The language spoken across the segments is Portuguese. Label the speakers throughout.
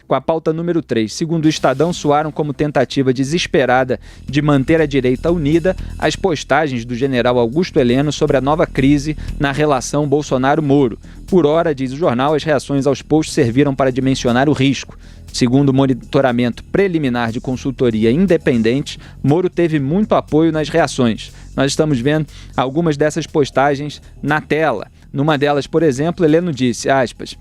Speaker 1: com a pauta número 3. Segundo o Estadão, soaram como tentativa desesperada de manter a direita unida as postagens do general Augusto Heleno sobre a nova crise na relação Bolsonaro-Moro. Por hora, diz o jornal, as reações aos posts serviram para dimensionar o risco. Segundo o monitoramento preliminar de consultoria independente, Moro teve muito apoio nas reações. Nós estamos vendo algumas dessas postagens na tela. Numa delas, por exemplo, Heleno disse, aspas,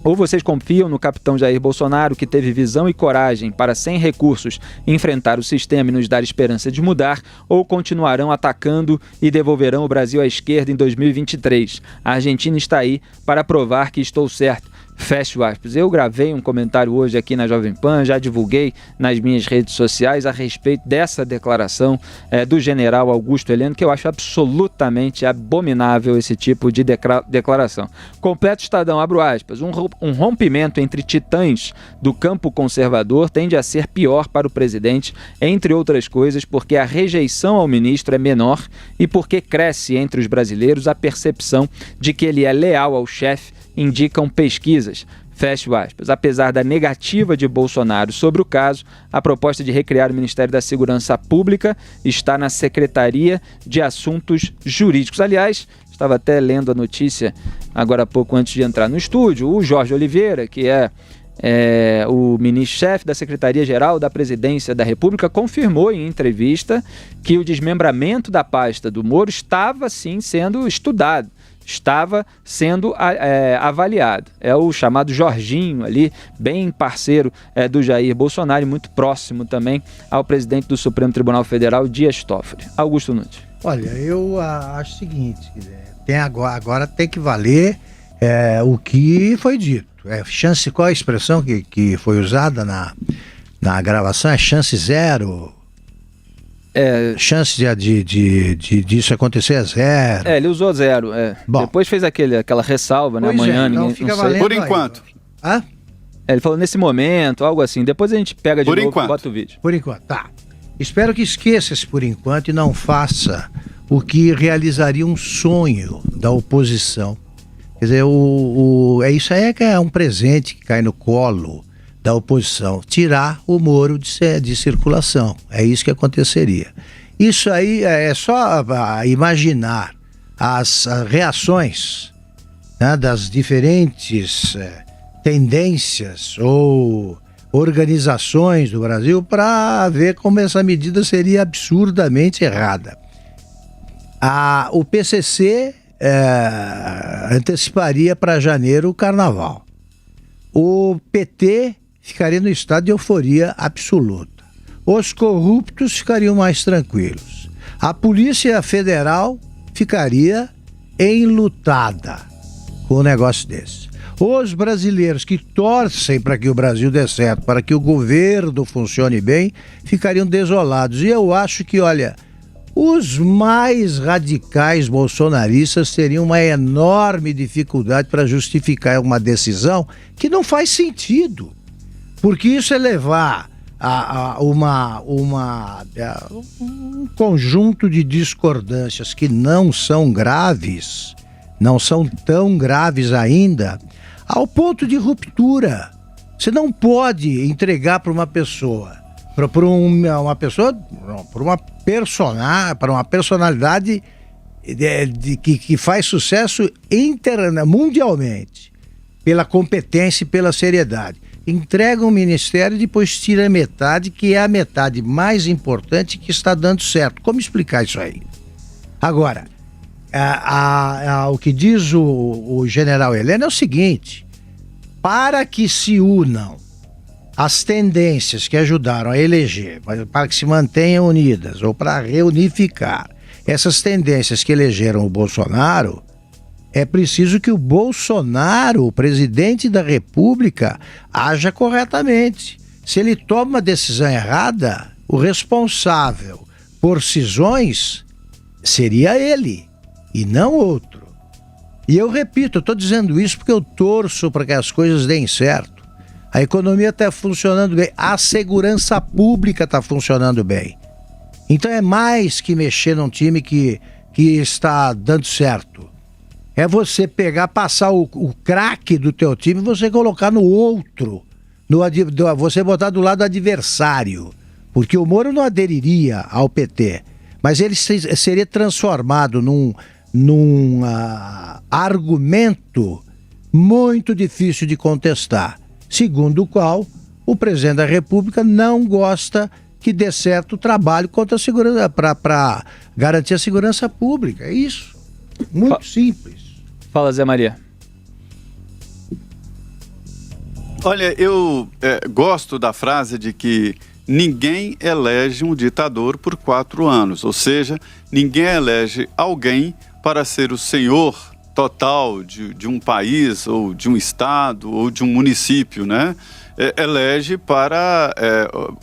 Speaker 1: ou vocês confiam no capitão Jair Bolsonaro, que teve visão e coragem para, sem recursos, enfrentar o sistema e nos dar esperança de mudar, ou continuarão atacando e devolverão o Brasil à esquerda em 2023. A Argentina está aí para provar que estou certo. Fecho aspas. Eu gravei um comentário hoje aqui na Jovem Pan, já divulguei nas minhas redes sociais a respeito dessa declaração do general Augusto Heleno, que eu acho absolutamente abominável esse tipo de declaração. Completo Estadão, abro aspas, um rompimento entre titãs do campo conservador tende a ser pior para o presidente, entre outras coisas, porque a rejeição ao ministro é menor e porque cresce entre os brasileiros a percepção de que ele é leal ao chefe, indicam pesquisas. Fecho aspas. Apesar da negativa de Bolsonaro sobre o caso, a proposta de recriar o Ministério da Segurança Pública está na Secretaria de Assuntos Jurídicos. Aliás, estava até lendo a notícia agora há pouco antes de entrar no estúdio, o Jorge Oliveira, que é o ministro-chefe da Secretaria-Geral da Presidência da República, confirmou em entrevista que o desmembramento da pasta do Moro estava, sim, sendo estudado. Estava sendo avaliado. É o chamado Jorginho ali, bem parceiro do Jair Bolsonaro e muito próximo também ao presidente do Supremo Tribunal Federal, Dias Toffoli. Augusto Nunes.
Speaker 2: Olha, eu acho o seguinte, agora tem que valer o que foi dito. Qual a expressão que foi usada na gravação? É chance zero? Chance disso acontecer é zero.
Speaker 1: Ele usou zero.
Speaker 2: Bom,
Speaker 1: depois fez aquela ressalva, né? Amanhã ninguém
Speaker 2: fica
Speaker 1: não sei.
Speaker 3: Por enquanto.
Speaker 2: Hã?
Speaker 1: Ele falou nesse momento, algo assim. Depois a gente pega de novo e bota o vídeo.
Speaker 2: Por enquanto, tá. Espero que esqueça esse por enquanto e não faça o que realizaria um sonho da oposição. Quer dizer, isso aí que é um presente que cai no colo da oposição, tirar o Moro de circulação. É isso que aconteceria. Isso aí é só imaginar as reações, né, das diferentes tendências ou organizações do Brasil para ver como essa medida seria absurdamente errada. O PCC anteciparia para janeiro o carnaval. O PT ficaria no estado de euforia absoluta. Os corruptos ficariam mais tranquilos. A Polícia Federal ficaria enlutada com um negócio desse. Os brasileiros que torcem para que o Brasil dê certo, para que o governo funcione bem, ficariam desolados. E eu acho que, olha, os mais radicais bolsonaristas teriam uma enorme dificuldade para justificar uma decisão que não faz sentido. Porque isso é levar um conjunto de discordâncias que não são graves, não são tão graves ainda, ao ponto de ruptura. Você não pode entregar para uma pessoa, para uma personalidade que faz sucesso mundialmente, pela competência e pela seriedade. Entrega um ministério e depois tira a metade, que é a metade mais importante, que está dando certo. Como explicar isso aí? Agora, o que diz o general Heleno é o seguinte: para que se unam as tendências que ajudaram a eleger, para que se mantenham unidas, ou para reunificar essas tendências que elegeram o Bolsonaro, é preciso que o Bolsonaro, o presidente da República, haja corretamente. Se ele toma uma decisão errada, o responsável por cisões seria ele, e não outro. E eu repito, eu estou dizendo isso porque eu torço para que as coisas deem certo. A economia está funcionando bem, a segurança pública está funcionando bem. Então é mais que mexer num time que está dando certo. É você pegar, passar o craque do teu time e você colocar no outro você botar do lado do adversário, porque o Moro não aderiria ao PT, mas ele seria transformado num argumento muito difícil de contestar, segundo o qual o presidente da República não gosta que dê certo o trabalho contra a segurança, para garantir a segurança pública. É isso. Muito simples.
Speaker 1: Fala, Zé Maria.
Speaker 3: Olha, eu gosto da frase de que ninguém elege um ditador por 4 anos, ou seja, ninguém elege alguém para ser o senhor total de um país, ou de um estado, ou de um município, né? Elege para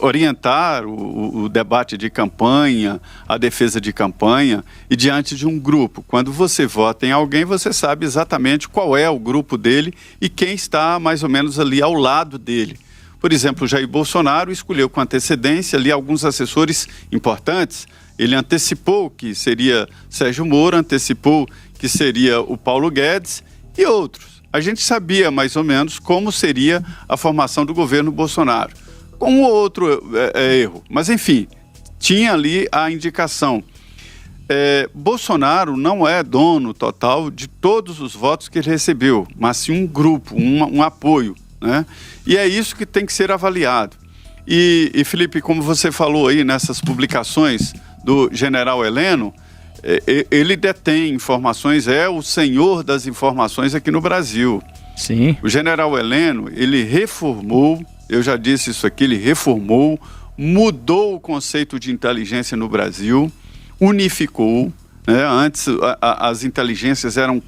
Speaker 3: orientar o debate de campanha, a defesa de campanha, e diante de um grupo. Quando você vota em alguém, você sabe exatamente qual é o grupo dele e quem está mais ou menos ali ao lado dele. Por exemplo, Jair Bolsonaro escolheu com antecedência ali alguns assessores importantes. Ele antecipou que seria Sérgio Moro, antecipou que seria o Paulo Guedes e outros. A gente sabia mais ou menos como seria a formação do governo Bolsonaro. Com um outro erro, mas enfim, tinha ali a indicação. Bolsonaro não é dono total de todos os votos que ele recebeu, mas sim um grupo, um apoio, né? E é isso que tem que ser avaliado. E Felipe, como você falou aí nessas publicações do general Heleno, ele detém informações, é o senhor das informações aqui no Brasil.
Speaker 1: Sim.
Speaker 3: O general Heleno, ele reformou, eu já disse isso aqui, ele reformou, mudou o conceito de inteligência no Brasil, unificou, né? Antes as inteligências eram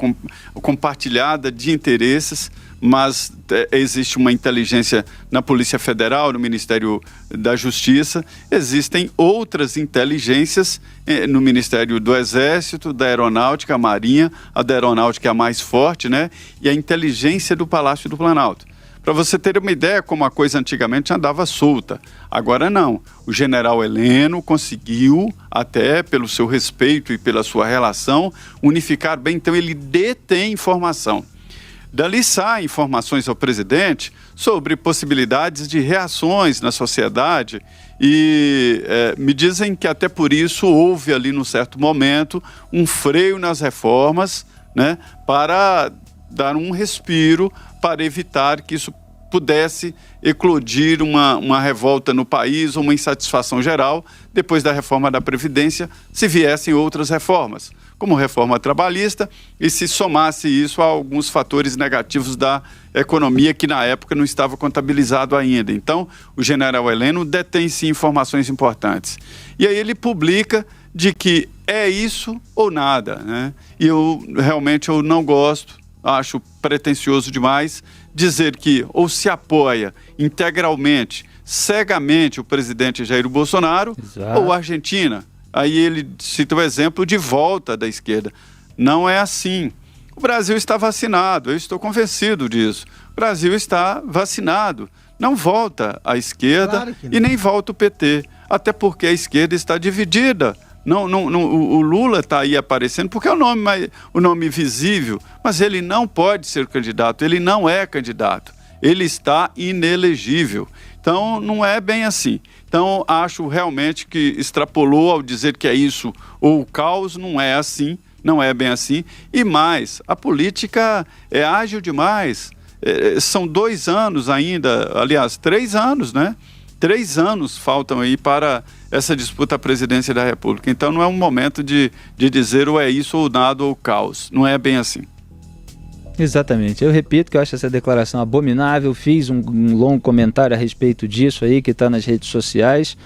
Speaker 3: compartilhadas de interesses, mas existe uma inteligência na Polícia Federal, no Ministério da Justiça, existem outras inteligências no Ministério do Exército, da Aeronáutica, a Marinha, a da Aeronáutica é a mais forte, né? E a inteligência do Palácio do Planalto. Para você ter uma ideia como a coisa antigamente andava solta. Agora não. O general Heleno conseguiu, até pelo seu respeito e pela sua relação, unificar bem. Então ele detém informação. Dali saem informações ao presidente sobre possibilidades de reações na sociedade e me dizem que até por isso houve ali num certo momento um freio nas reformas, né, para dar um respiro, para evitar que isso pudesse eclodir uma revolta no país, uma insatisfação geral, depois da reforma da Previdência, se viessem outras reformas, como reforma trabalhista, e se somasse isso a alguns fatores negativos da economia que na época não estava contabilizado ainda. Então, o general Heleno detém sim informações importantes. E aí ele publica de que é isso ou nada, né? E eu não gosto, acho pretensioso demais dizer que ou se apoia integralmente, cegamente o presidente Jair Bolsonaro,
Speaker 1: Exato.
Speaker 3: ou a Argentina. Aí ele cita o exemplo de volta da esquerda. Não é assim. O Brasil está vacinado, eu estou convencido disso. O Brasil está vacinado. Não volta a esquerda,
Speaker 2: Claro que não.
Speaker 3: e nem volta o PT. Até porque a esquerda está dividida. O Lula está aí aparecendo porque é o nome visível, mas ele não pode ser candidato, ele não é candidato. Ele está inelegível. Então, não é bem assim. Então, acho realmente que extrapolou ao dizer que é isso ou o caos, não é assim, não é bem assim. E mais, a política é ágil demais. São 2 anos ainda, aliás, 3 anos, né? 3 anos faltam aí para essa disputa à presidência da República. Então, não é um momento de dizer ou é isso ou nada ou caos. Não é bem assim.
Speaker 1: Exatamente. Eu repito que eu acho essa declaração abominável. Fiz um longo comentário a respeito disso aí, que está nas redes sociais.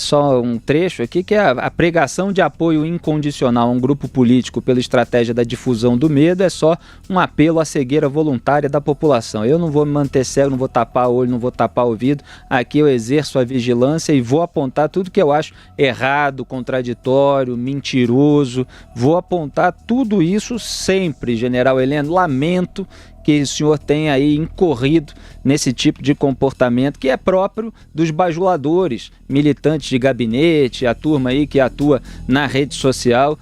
Speaker 1: Só um trecho aqui, que é a pregação de apoio incondicional a um grupo político pela estratégia da difusão do medo é só um apelo à cegueira voluntária da população. Eu não vou me manter cego, não vou tapar o olho, não vou tapar o ouvido. Aqui eu exerço a vigilância e vou apontar tudo que eu acho errado, contraditório, mentiroso. Vou apontar tudo isso sempre, General Heleno. Lamento que o senhor tenha aí incorrido nesse tipo de comportamento que é próprio dos bajuladores, militantes de gabinete, a turma aí que atua na rede social.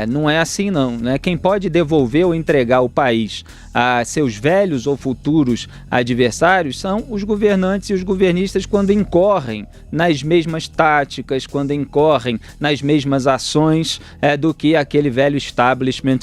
Speaker 1: não é assim não, né? Quem pode devolver ou entregar o país a seus velhos ou futuros adversários são os governantes e os governistas quando incorrem nas mesmas táticas, quando incorrem nas mesmas ações do que aquele velho establishment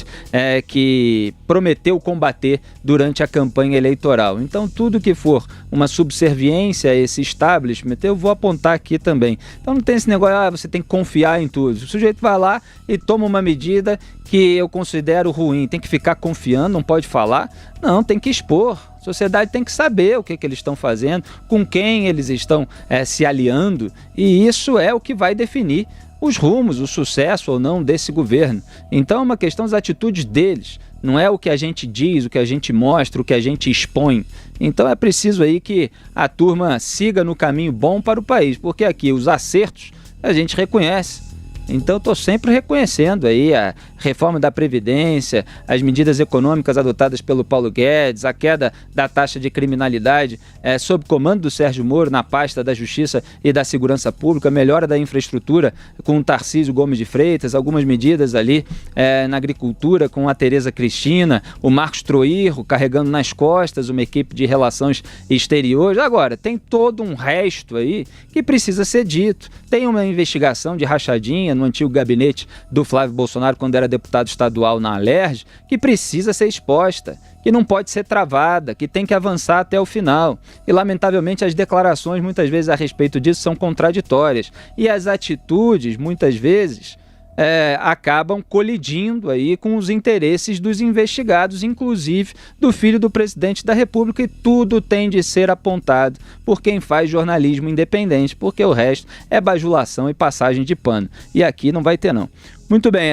Speaker 1: que prometeu combater durante a campanha eleitoral. Então, tudo que for uma subserviência a esse establishment, eu vou apontar aqui também. Então, não tem esse negócio, você tem que confiar em tudo. O sujeito vai lá e toma uma medida que eu considero ruim, tem que ficar confiando, não pode falar. Não, tem que expor. A sociedade tem que saber o que eles estão fazendo, com quem eles estão se aliando, e isso é o que vai definir os rumos, o sucesso ou não desse governo. Então é uma questão das atitudes deles, não é o que a gente diz, o que a gente mostra, o que a gente expõe. Então é preciso aí que a turma siga no caminho bom para o país, porque aqui os acertos a gente reconhece. Então, estou sempre reconhecendo aí a reforma da Previdência, as medidas econômicas adotadas pelo Paulo Guedes, a queda da taxa de criminalidade sob comando do Sérgio Moro na pasta da Justiça e da Segurança Pública, melhora da infraestrutura com o Tarcísio Gomes de Freitas, algumas medidas ali na agricultura com a Tereza Cristina, o Marcos Troirro carregando nas costas uma equipe de relações exteriores. Agora, tem todo um resto aí que precisa ser dito. Tem uma investigação de rachadinha no antigo gabinete do Flávio Bolsonaro, quando era deputado estadual na Alerj, que precisa ser exposta, que não pode ser travada, que tem que avançar até o final. E, lamentavelmente, as declarações, muitas vezes, a respeito disso são contraditórias. E as atitudes, muitas vezes, acabam colidindo aí com os interesses dos investigados, inclusive do filho do presidente da República, e tudo tem de ser apontado por quem faz jornalismo independente, porque o resto é bajulação e passagem de pano. E aqui não vai ter não. Muito bem,